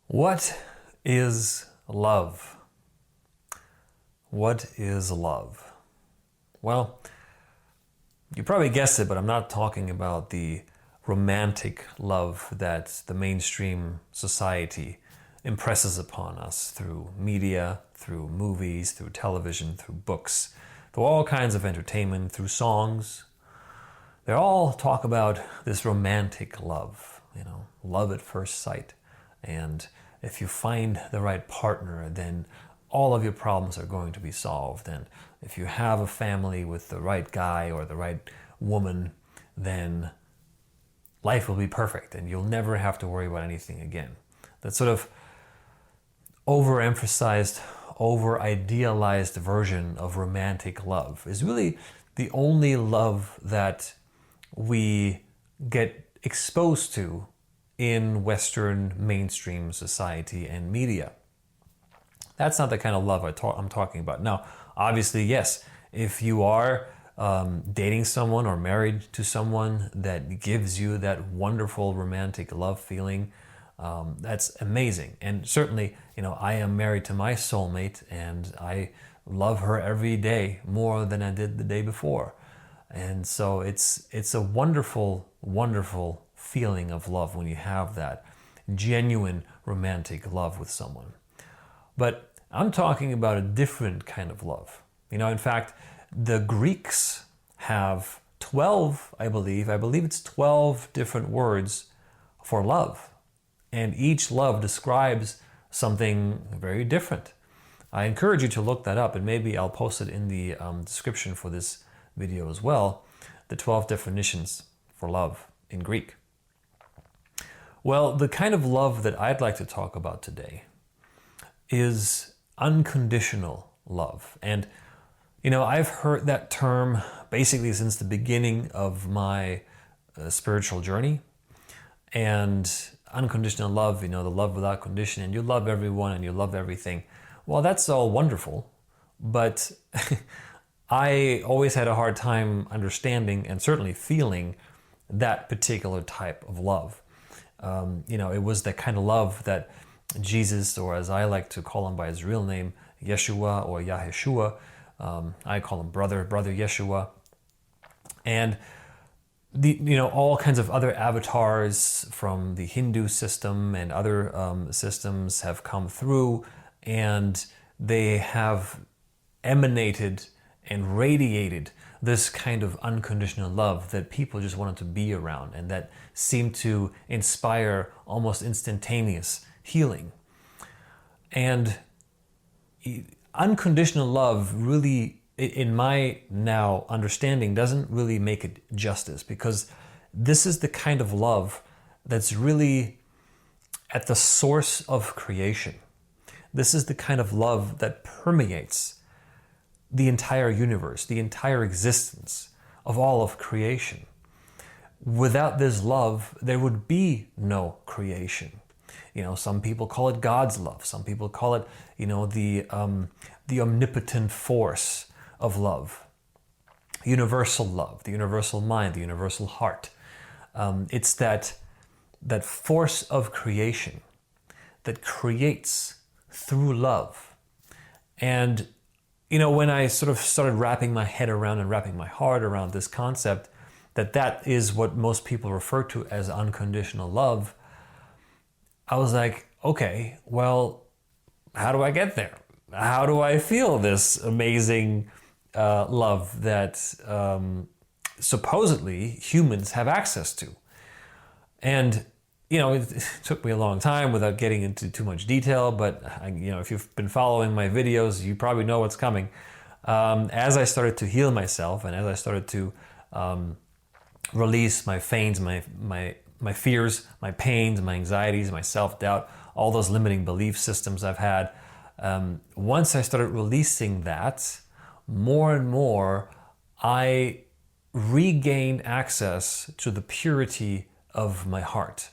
What is love? What is love? Well, you probably guessed it, but I'm not talking about the romantic love that the mainstream society impresses upon us through media, through movies, through television, through books, through all kinds of entertainment, through songs. They all talk about this romantic love, love at first sight. And if you find the right partner, then all of your problems are going to be solved. And if you have a family with the right guy or the right woman, then life will be perfect and you'll never have to worry about anything again. That sort of overemphasized, over-idealized version of romantic love is really the only love that we get exposed to in Western mainstream society and media. That's not the kind of love I'm talking about. Now, obviously, yes, if you are dating someone or married to someone that gives you that wonderful romantic love feeling, that's amazing. And certainly, I am married to my soulmate and I love her every day more than I did the day before. And so it's a wonderful, wonderful feeling of love when you have that genuine romantic love with someone. But I'm talking about a different kind of love. In fact, the Greeks have 12, I believe it's 12 different words for love. And each love describes something very different. I encourage you to look that up, and maybe I'll post it in the description for this video as well, the 12 definitions for love in Greek. Well, the kind of love that I'd like to talk about today is unconditional love. And, I've heard that term basically since the beginning of my spiritual journey. And unconditional love, the love without condition, and you love everyone and you love everything. Well, that's all wonderful, but I always had a hard time understanding and certainly feeling that particular type of love. It was the kind of love that Jesus, or as I like to call him by his real name, Yeshua or Yaheshua, I call him brother Yeshua, and all kinds of other avatars from the Hindu system and other systems have come through, and they have emanated and radiated this kind of unconditional love that people just wanted to be around, and that seemed to inspire almost instantaneous healing. And unconditional love really, in my now understanding, doesn't really make it justice, because this is the kind of love that's really at the source of creation. This is the kind of love that permeates the entire universe, the entire existence of all of creation. Without this love, there would be no creation. Some people call it God's love. Some people call it, the omnipotent force of love, universal love, the universal mind, the universal heart. It's that force of creation that creates through love. And when I sort of started wrapping my head around and wrapping my heart around this concept, that is what most people refer to as unconditional love, I was like, okay, well, how do I get there? How do I feel this amazing love that supposedly humans have access to? And it took me a long time without getting into too much detail, but if you've been following my videos, you probably know what's coming. As I started to heal myself, and as I started to release my fears, my fears, my pains, my anxieties, my self-doubt, all those limiting belief systems I've had, once I started releasing that, more and more, I regained access to the purity of my heart.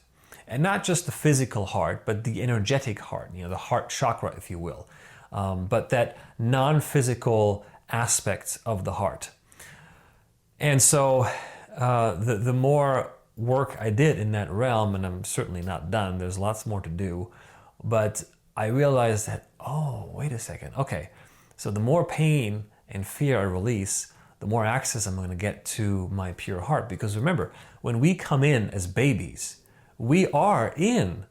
And not just the physical heart, but the energetic heart, the heart chakra, if you will. But that non-physical aspect of the heart. And so the more work I did in that realm, and I'm certainly not done, there's lots more to do, But I realized that, oh, wait a second. Okay, so the more pain and fear I release, the more access I'm going to get to my pure heart. Because remember, when we come in as babies, we are in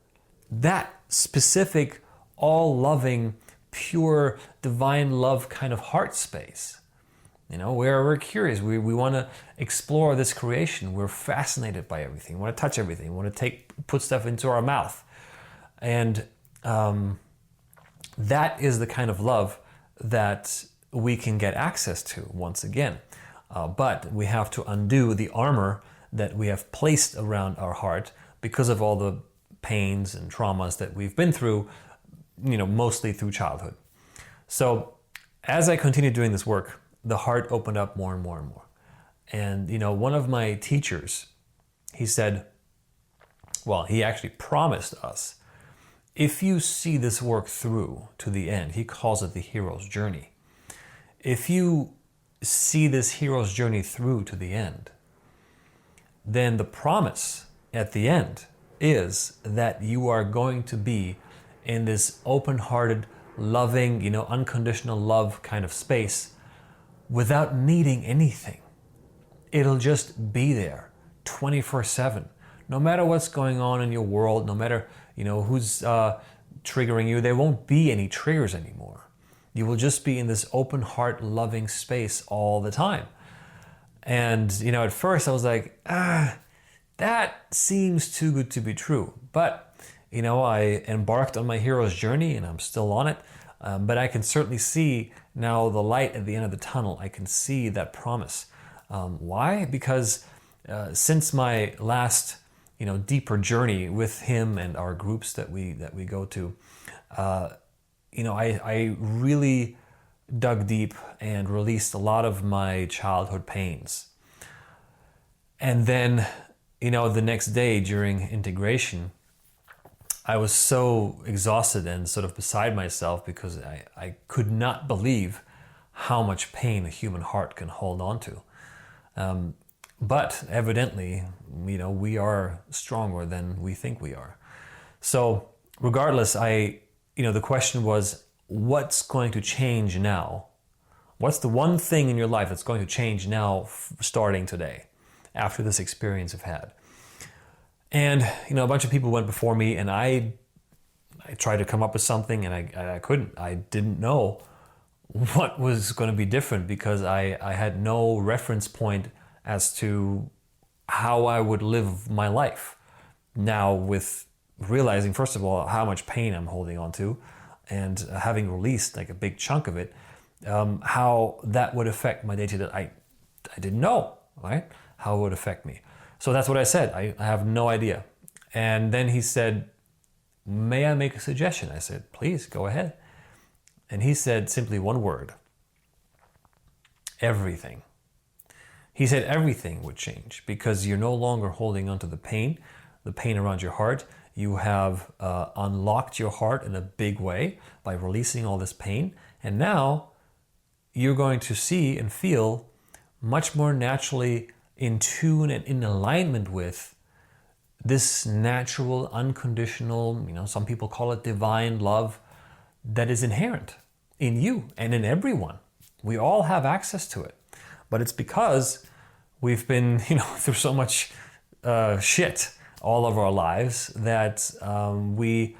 that specific, all-loving, pure, divine love kind of heart space. You know, we're curious. We want to explore this creation. We're fascinated by everything. We want to touch everything. We want to put stuff into our mouth. And that is the kind of love that we can get access to once again. But we have to undo the armor that we have placed around our heart because of all the pains and traumas that we've been through, you know, mostly through childhood. So as I continued doing this work, the heart opened up more and more and more. And, you know, one of my teachers, he said, well, he actually promised us, if you see this work through to the end, he calls it the hero's journey. If you see this hero's journey through to the end, then the promise at the end is that you are going to be in this open-hearted, loving, you know, unconditional love kind of space without needing anything. It'll just be there 24/7. No matter what's going on in your world, no matter, you know, who's triggering you, there won't be any triggers anymore. You will just be in this open heart loving space all the time. And, you know, at first I was like, that seems too good to be true. But, you know, I embarked on my hero's journey and I'm still on it. But I can certainly see now the light at the end of the tunnel. I can see that promise. Why? Because since my last, you know, deeper journey with him and our groups that we go to, you know, I really dug deep and released a lot of my childhood pains. And then, you know, the next day during integration, I was so exhausted and sort of beside myself because I could not believe how much pain a human heart can hold on to. But evidently, you know, we are stronger than we think we are. So regardless, the question was, what's going to change now? What's the one thing in your life that's going to change now, starting today, after this experience I've had? And, you know, a bunch of people went before me and I tried to come up with something and I couldn't. I didn't know what was going to be different because I had no reference point as to how I would live my life. Now, with realizing, first of all, how much pain I'm holding on to and having released like a big chunk of it, how that would affect my day-to-day, I didn't know, right? How it would affect me. So that's what I said. I have no idea. And then he said, may I make a suggestion? I said, please, go ahead. And he said simply one word: everything. He said everything would change because you're no longer holding onto the pain around your heart. You have unlocked your heart in a big way by releasing all this pain. And now you're going to see and feel much more naturally in tune and in alignment with this natural, unconditional, you know, some people call it divine love that is inherent in you and in everyone. We all have access to it. But it's because we've been, you know, through so much shit all of our lives that we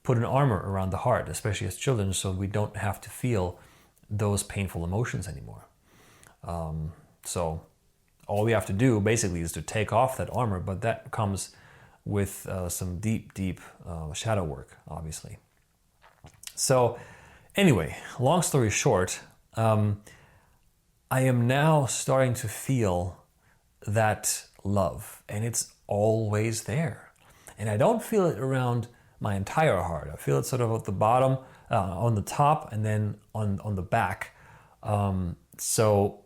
put an armor around the heart, especially as children, so we don't have to feel those painful emotions anymore. So all we have to do basically is to take off that armor, but that comes with some deep shadow work, obviously. So anyway, long story short, I am now starting to feel that love, and it's always there. And I don't feel it around my entire heart. I feel it sort of at the bottom, on the top, and then on the back. So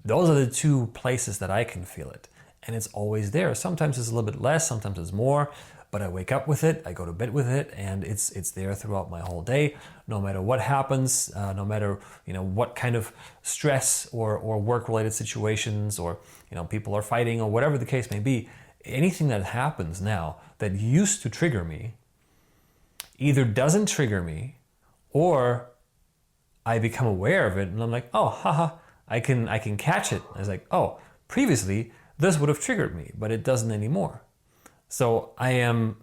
those are the two places that I can feel it. And it's always there. Sometimes it's a little bit less, sometimes it's more, but I wake up with it, I go to bed with it, and it's there throughout my whole day. No matter what happens, no matter, you know, what kind of stress or work-related situations, or, you know, people are fighting, or whatever the case may be, anything that happens now that used to trigger me either doesn't trigger me, or I become aware of it and I'm like, oh, haha, I can catch it. I was like, oh, previously this would have triggered me, but it doesn't anymore. So I am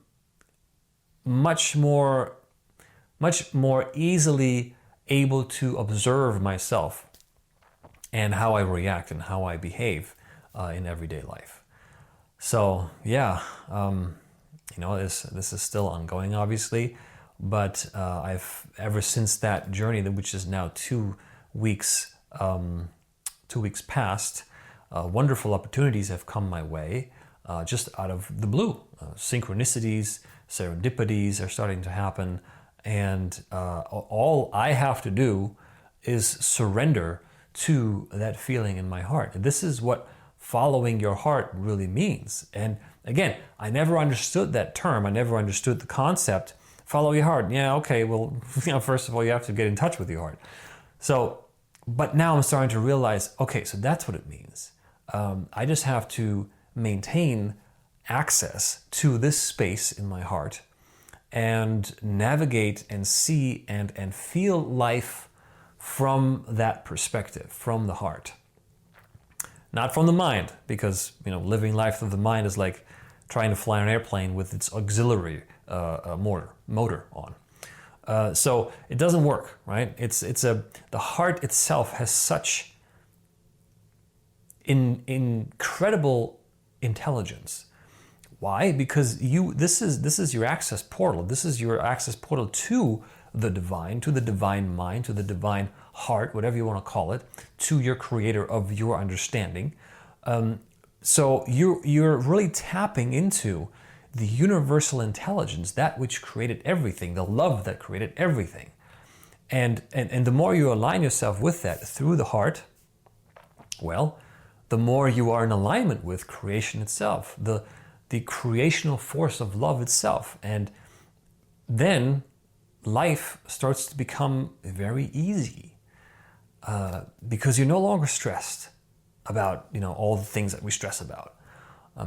much more easily able to observe myself and how I react and how I behave in everyday life. So yeah, this is still ongoing, obviously, but I've ever since that journey, which is now 2 weeks, 2 weeks past, wonderful opportunities have come my way, just out of the blue. Synchronicities, serendipities are starting to happen, and all I have to do is surrender to that feeling in my heart. And this is what following your heart really means. And again, I never understood that term. I never understood the concept. Follow your heart. Yeah, okay, well, first of all, you have to get in touch with your heart. So, but now I'm starting to realize, okay, so that's what it means. I just have to maintain access to this space in my heart and navigate and see and feel life from that perspective, from the heart. Not from the mind, because living life through the mind is like trying to fly an airplane with its auxiliary motor on. So it doesn't work, right? The heart itself has such incredible intelligence. Why? Because this is your access portal. This is your access portal to the divine mind, to the divine heart, whatever you want to call it, to your creator of your understanding. So you're really tapping into the universal intelligence, that which created everything, the love that created everything. And the more you align yourself with that through the heart, well, the more you are in alignment with creation itself, the creational force of love itself. And then life starts to become very easy, because you're no longer stressed about all the things that we stress about.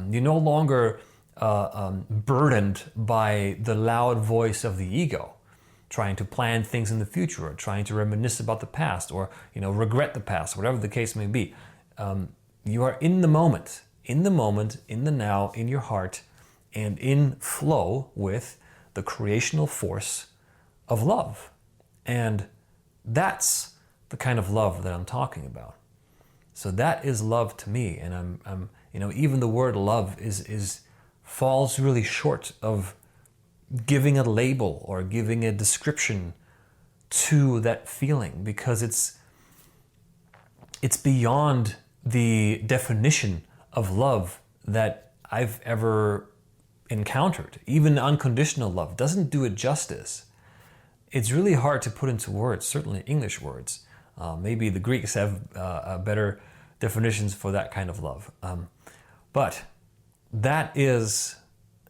You're no longer burdened by the loud voice of the ego, trying to plan things in the future, or trying to reminisce about the past, or regret the past, whatever the case may be. You are in the moment, in the now, in your heart, and in flow with the creational force of love. And that's the kind of love that I'm talking about. So that is love to me. And I'm even the word love falls really short of giving a label or giving a description to that feeling, because it's beyond the definition of love that I've ever encountered. Even unconditional love doesn't do it justice. It's really hard to put into words, certainly English words. Maybe the Greeks have better definitions for that kind of love. But that is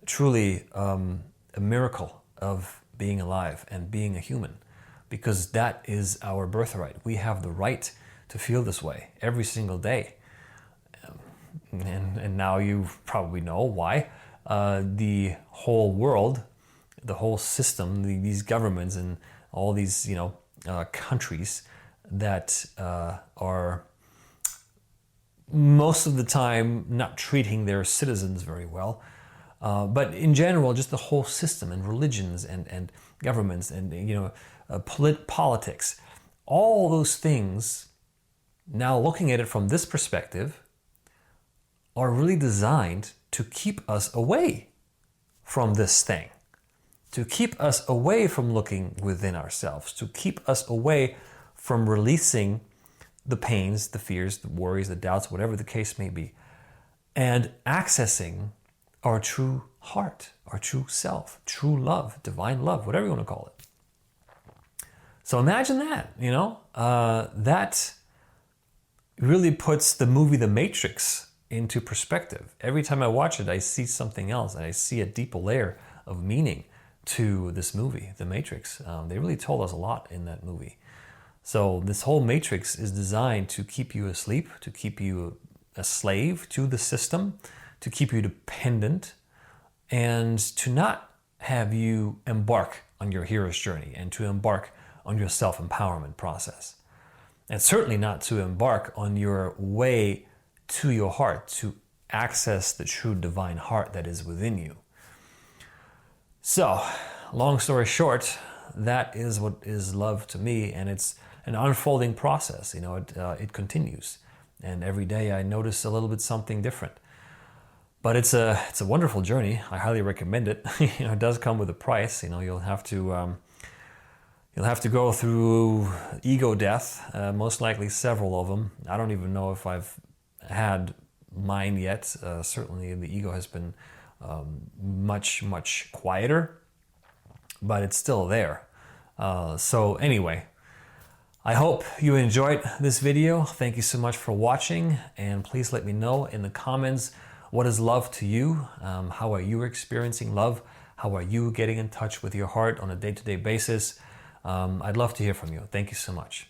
truly a miracle of being alive and being a human, because that is our birthright. We have the right to feel this way every single day. And now you probably know why the whole world, the whole system, these governments and all these countries that are most of the time not treating their citizens very well, but in general, just the whole system and religions and governments and politics, all those things. Now looking at it from this perspective, are really designed to keep us away from this thing, to keep us away from looking within ourselves, to keep us away from releasing the pains, the fears, the worries, the doubts, whatever the case may be, and accessing our true heart, our true self, true love, divine love, whatever you want to call it. So imagine that, that really puts the movie The Matrix into perspective. Every time I watch it, I see something else, and I see a deeper layer of meaning to this movie, The Matrix. They really told us a lot in that movie. So this whole Matrix is designed to keep you asleep, to keep you a slave to the system, to keep you dependent, and to not have you embark on your hero's journey and to embark on your self-empowerment process. And certainly not to embark on your way to your heart, to access the true divine heart that is within you. So, long story short, that is what is love to me, and it's an unfolding process. It continues, and every day I notice a little bit something different. But it's a wonderful journey. I highly recommend it. It does come with a price. You'll have to go through ego death, most likely several of them. I don't even know if I've had mine yet. Certainly the ego has been much, much quieter, but it's still there. So anyway, I hope you enjoyed this video. Thank you so much for watching, and please let me know in the comments, what is love to you? How are you experiencing love? How are you getting in touch with your heart on a day-to-day basis? I'd love to hear from you. Thank you so much.